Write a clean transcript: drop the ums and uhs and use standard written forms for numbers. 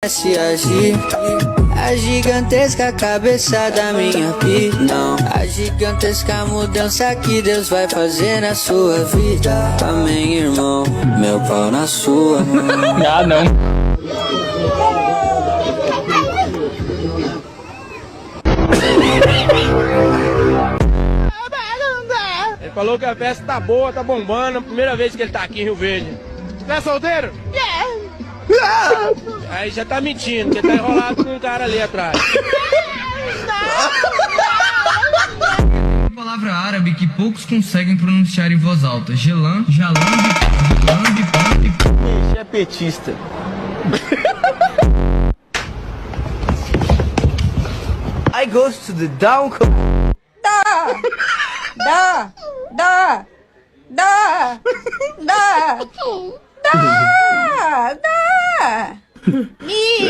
Se agir, a gigantesca cabeça da minha não, a gigantesca mudança que Deus vai fazer na sua vida. Amém, irmão, meu pau na sua mão. Ah, não. Ele falou que a festa tá boa, tá bombando. Primeira vez que ele tá aqui em Rio Verde. Você é solteiro? Aí já tá mentindo, porque tá enrolado com um cara ali atrás. Uma palavra árabe que poucos conseguem pronunciar em voz alta. Gelan, jalambe, Esse é petista. I goes to the down. Ni